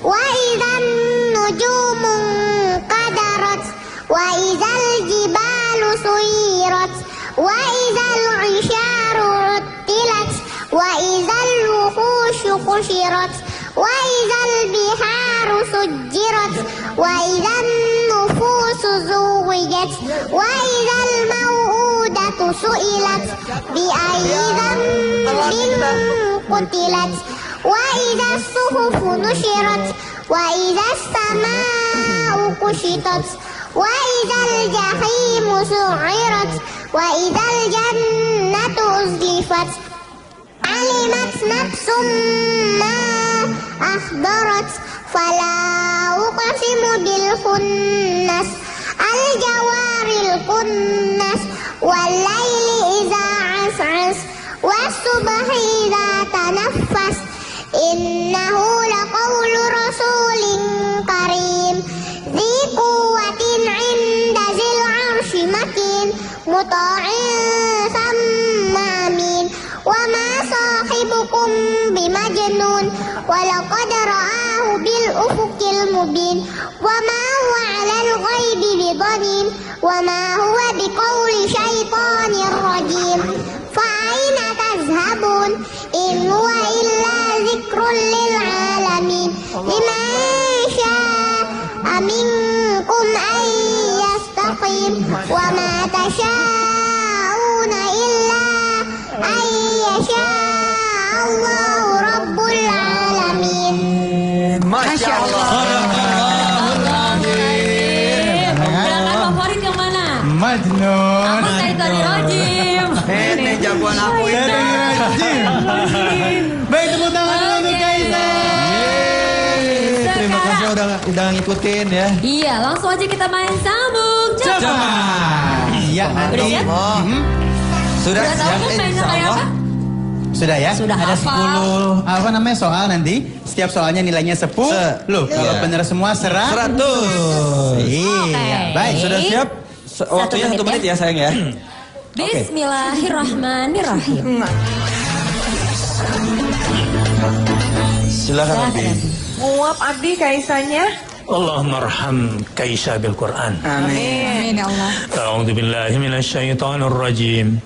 wa idzan nujumu qadarat wa idzal jibalu suyirat wa idzal isyaru uttilat wa idzal wuhushu husyirat wa idzal biharu sujjirat wa idzan nufusu zuwijat wa idzal mau'udatu su'ilat bi ayyi dzambin qutilat wa idzas suhufu nusyirat wa idzas samaa'u kushitat wa idzal jahimu su'irat wa idzal jannatu uzlifat alimat nafsum ma ahdarat fala uqsimu bil khunnas al jawaril kunnas wal laili idza as'as was subhi idza tanaffas innahu laqawlu rasulin karim dzi quwwatin 'inda zil 'arsy makin muta'in thumma amin wa ma sahibukum bimajnun wa laqad ra'ahu bil ufuqil mubin wa ma huwa 'alal ghaibi bidanin wa ma huwa biqauli syaitonir rajim fa aina tazhabun in huwa illa dzikrun lil alamin liman syaa'a minkum ay yastaqim wa ma tasyaa'una illa ay yasha'a Allahu rabbul alamin. Masya Allah. Gerakan favorit yang mana? Majnun. Aku Syaitonir Rajim. Ini jagoan aku ini. Syaitonir Rajim. Baik, tepuk tangan dulu untuk Kaisa. Terima kasih udah ngikutin ya. Iya, langsung aja kita main sambung cepat. Iya, Udah nanti. siap? Sudah Udah tahu siap kan mainnya insya kayak Allah. apa? Sudah ya? Sudah Ada hafal. 10 apa namanya soal nanti. Setiap soalnya nilainya 10. Kalau benar semua 100. 100. Iya. Baik, Sudah siap? Waktunya 1 menit ya sayang ya. Bismillahirrahmanirrahim. Silakan Abi. Nguap Abi Kaisanya. Allahumma arham Kaisa bil Quran. Amin. Amin ya Allah. A'udzu billahi minasy syaithanir rajim.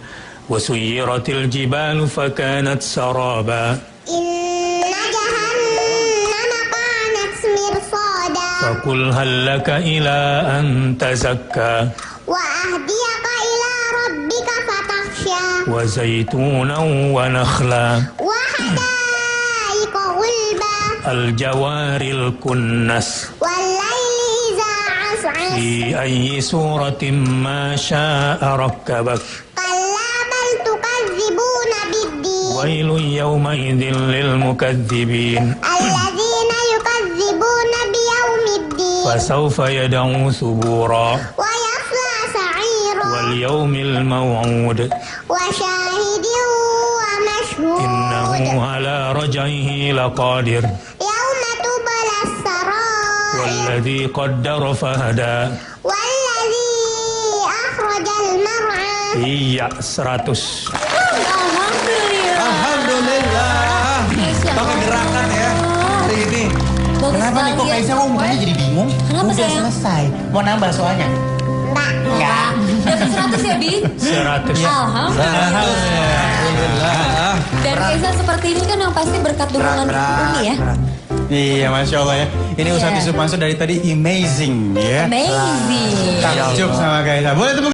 Wa suyyiratil jibalu fakanat saraba. Inna jahannama kanat mirsada Faqul hal laka ila an tazakka wa ahdiyaka ila rabbika fatakhsha wa zaytunan wa nakhla wa hadaika gulba al jawaril kunnas wal laili idza as'as fi ayyi suratin ma syaa rakkabak kalla bal tukadzibuna biddin wailun yawma idzin lil mukatsibin alladzina yukadzibuna biyaumiddin fasawfa yad'u subura wa yasla sa'ira wal yawmil maw'ud wa syahidin wa mashhud innahu ala raj'ihi laqadir yawma tubalas sarair والذي قدر فهدى والذي akhrajal mar'a iya 100 Alhamdulillah. Alhamdulillah. Pakai gerakan ya hari ini. Bagus Kenapa nih kok banget. Kaisa kok mukanya jadi bingung? Kenapa, Udah sayang? selesai. Mau nambah soalnya? Enggak. Dapat 100 ya, Bi? 100 Alhamdulillah. Alhamdulillah. Dan Kaisa seperti ini kan yang pasti berkat dukungan Umi ya. Iya, Masya Allah ya. Ini Ustadz Yusuf Mansur dari tadi amazing ya. Amazing. Takjub sama Kaisa. Boleh tepuk